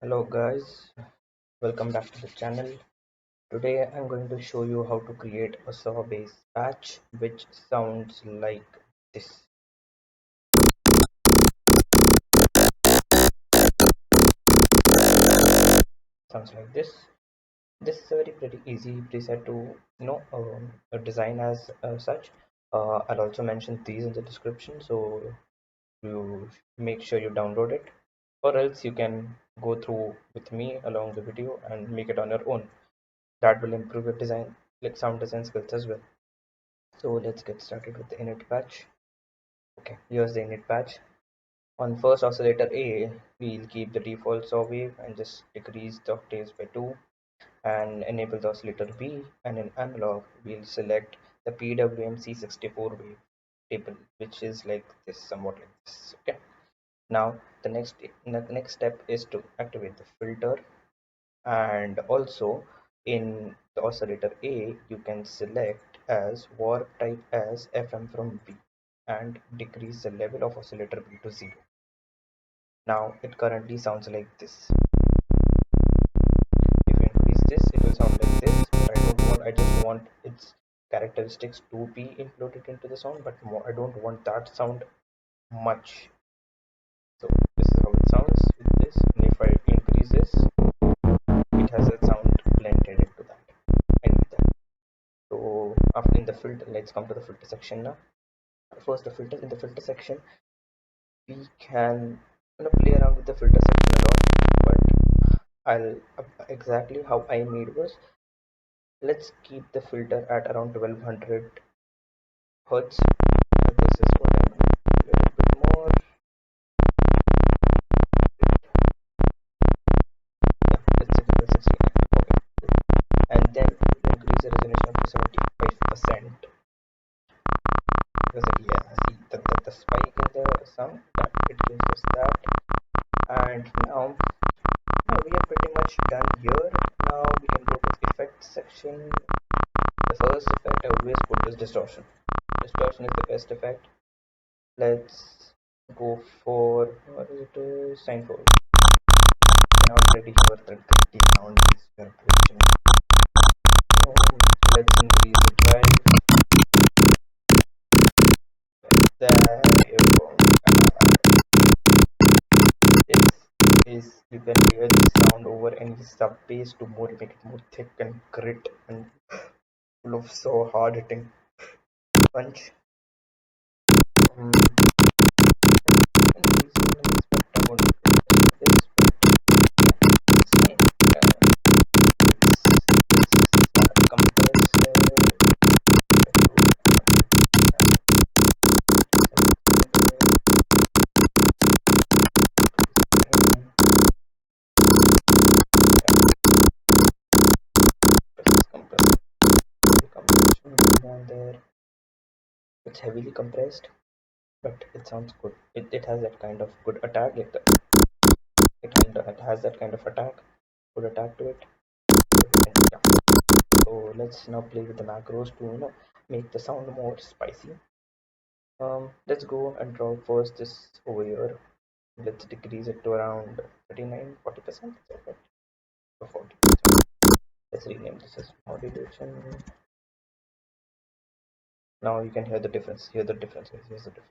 Hello guys, welcome back to the channel. Today I'm going to show you how to create a saw base patch which sounds like this. Sounds like this. This is a very pretty easy preset to design as such. I'll also mention these in the description, so you make sure you download it, or else you can go through with me along the video and make it on your own. That will improve your design, like sound design skills as well. So let's get started with the init patch. Okay, here's the init patch. On first oscillator A, we'll keep the default saw wave and just decrease the octaves by 2 and enable the oscillator B, and in analog we'll select the PWM C64 wave table, which is like this, somewhat like this. Okay. Now the next step is to activate the filter, and also in the oscillator A you can select as warp type as FM from B and decrease the level of oscillator B to 0. Now it currently sounds like this. If you increase this, it will sound like this, but I just want its characteristics to be included into the sound, but more, I don't want that sound much. So this is how it sounds with this, and if I increase this, it has a sound blended into that and with that. So after in the filter, let's come to the filter section now. First, the filter in the filter section, we can play around with the filter section a lot, but I'll exactly how I made was, let's keep the filter at around 1200 hertz. This is what I made, a little bit more. Yeah, let's say the 69. Okay, and then we'll increase the resolution up to 75%. Because yeah, see the spike in the sound that it gives us that. And now we are pretty much done here. Now we can go to effects section. The first effect I always put is distortion. Distortion is the best effect. Let's go for, what is it, Seinfeld. You can already hear the gritty sound is vibration. Let's increase the drive. There you go. This is, you can hear the sound over any sub bass to more make it more thick and grit and full of so hard hitting punch. Um, and these are the spectrum would this, but yeah, it's fine. Let's start compressor. Down there. It's heavily compressed, but it sounds good. It has that kind of good attack. It has that kind of attack, good attack to it. Yeah. So let's now play with the macros to make the sound more spicy. Let's go and draw first this over here. Let's decrease it to around 39, 40%. Okay, so 40. Let's rename this as modulation. Now you can hear the difference. Hear the difference. Here's the difference.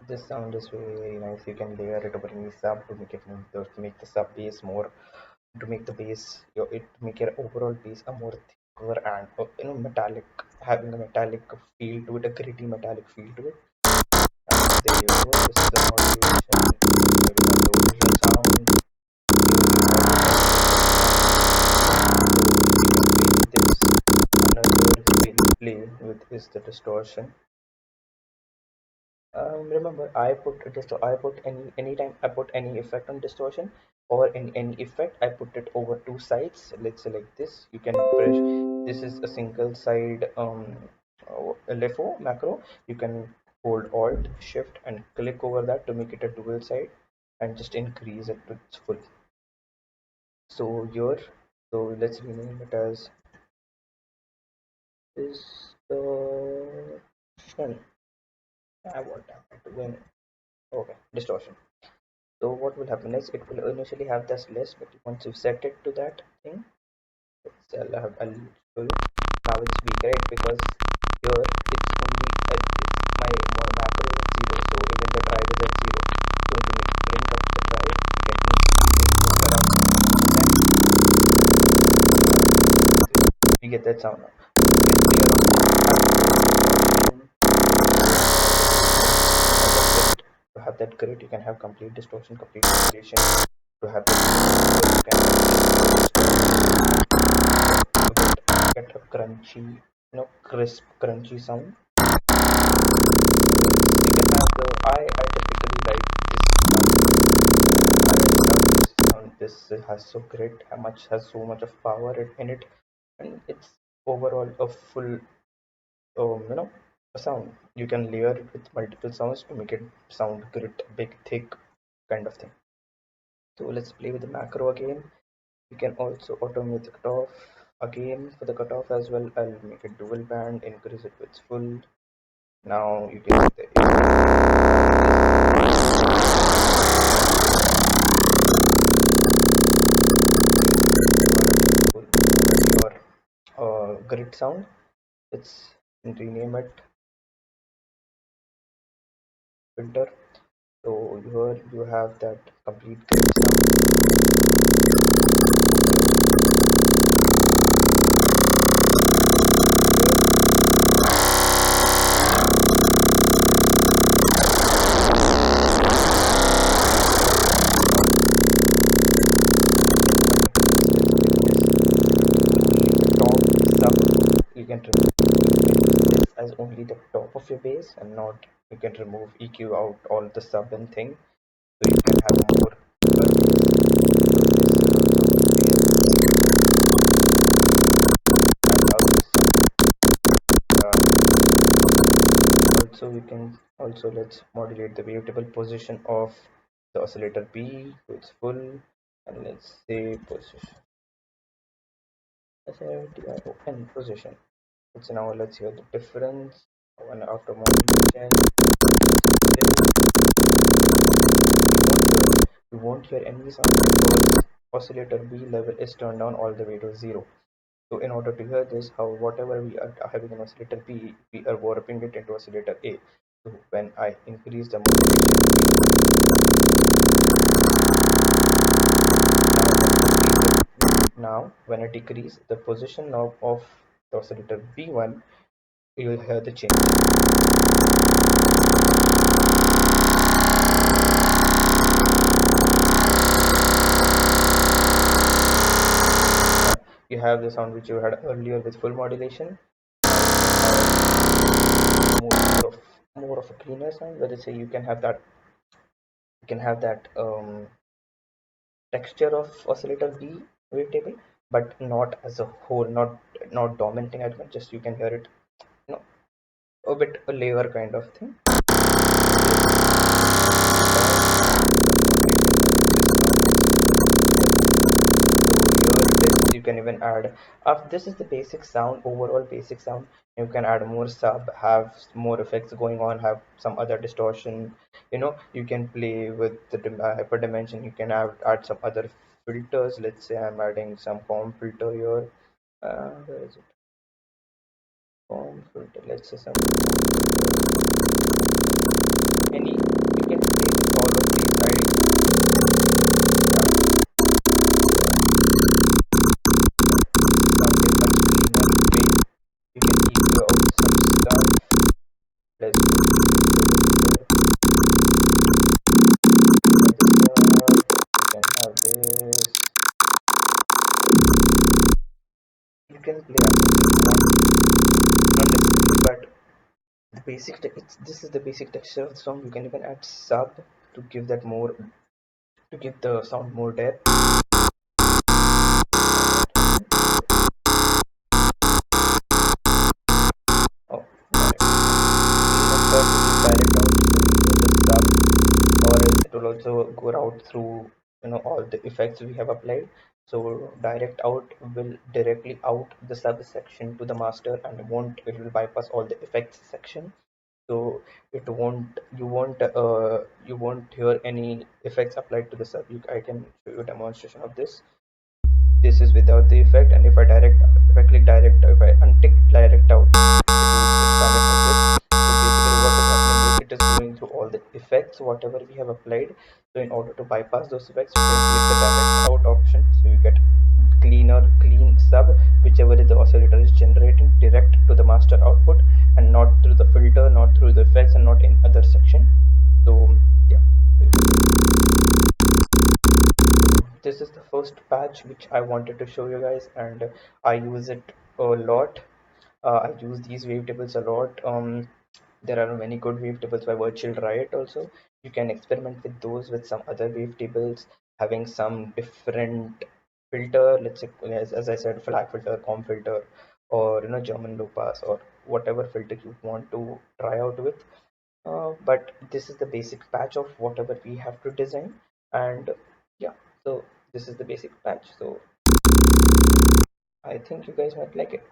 This sound is very, very nice. You can layer it over any sub to make it more, to make the sub bass more, to make the bass, it make your overall bass a more thicker and metallic, having a metallic feel to it, a gritty metallic feel to it. And there you go. This is the modulation. Maybe the original sound. Another we'll play with is the distortion. Remember, I put anytime I put any effect on distortion or in any effect, I put it over two sides. Let's select this. You can press. This is a single side LFO macro. You can hold Alt Shift and click over that to make it a dual side and just increase it to its full. So here, so let's rename it as distortion. What am I doing? Okay, distortion. So what will happen is it will initially have this list, but once you set it to that thing, I'll show you. Now it's weak, right? Because here it's only my macro is at 0, so even the drive is at 0. So to bring up the drive, you can increase it to around 10%. You get that sound now. To have that grid, you can have complete distortion, complete modulation. To have that, you can get a crunchy, crisp, crunchy sound. You can have the I typically like this sound. This has so much of power in it, and it's overall a full a sound. You can layer it with multiple sounds to make it sound grit, big, thick kind of thing. So let's play with the macro again. You can also automate the cutoff again. For the cutoff as well, I'll make it dual band, increase it to its full. Now you can see your grid sound. Let's rename it filter. So here you have that complete grid you can remove this as only the top of your bass and not you can remove EQ out all the sub and thing, so you can have more also we can also let's modulate the wavetable position of the oscillator B to its full, and let's say position open position. So now let's hear the difference when after modulation. You won't hear any sound because oscillator B level is turned down all the way to 0. So in order to hear this, whatever we are having in oscillator B, we are warping it into oscillator A. So when I increase the modulation, now when I decrease the position knob of the oscillator B1, you will hear the change. You have the sound which you had earlier with full modulation. More of a cleaner sound. Let us say you can have that. You can have that texture of oscillator B wavetable, but not as a whole, not dominating element. Just you can hear it, a bit a layer kind of thing. You can even add this is the basic sound, overall basic sound. You can add more sub, have more effects going on, have some other distortion. You can play with the hyperdimension. You can add some other filters. Let's say I'm adding some comb filter here. Where is it? Comb filter. Let's say some any. You can play with all of these you can play but the basic this is the basic texture of the song. You can even add sub to give that more, to give the sound more depth. Oh, will also go out through all the effects we have applied. So direct out will directly out the subsection to the master, and won't it will bypass all the effects section. So you won't hear any effects applied to the sub. I can show you a demonstration of this. This is without the effect, and if I click direct, if I untick direct out, it sounded like this. So basically what is happening is it is going through all the effects whatever we have applied. So in order to bypass those effects, we can click the direct out option, so you get clean sub, whichever is the oscillator is generating direct to the master output, and not through the filter, not through the effects, and not in other section. So yeah, this is the first patch which I wanted to show you guys, and I use it a lot. I use these wavetables a lot. There are many good wavetables by Virtual Riot also. You can experiment with those with some other wavetables having some different filter. Let's say, as I said, flag filter, com filter, or German low pass, or whatever filter you want to try out with. But this is the basic patch of whatever we have to design, and yeah, so this is the basic patch. So I think you guys might like it.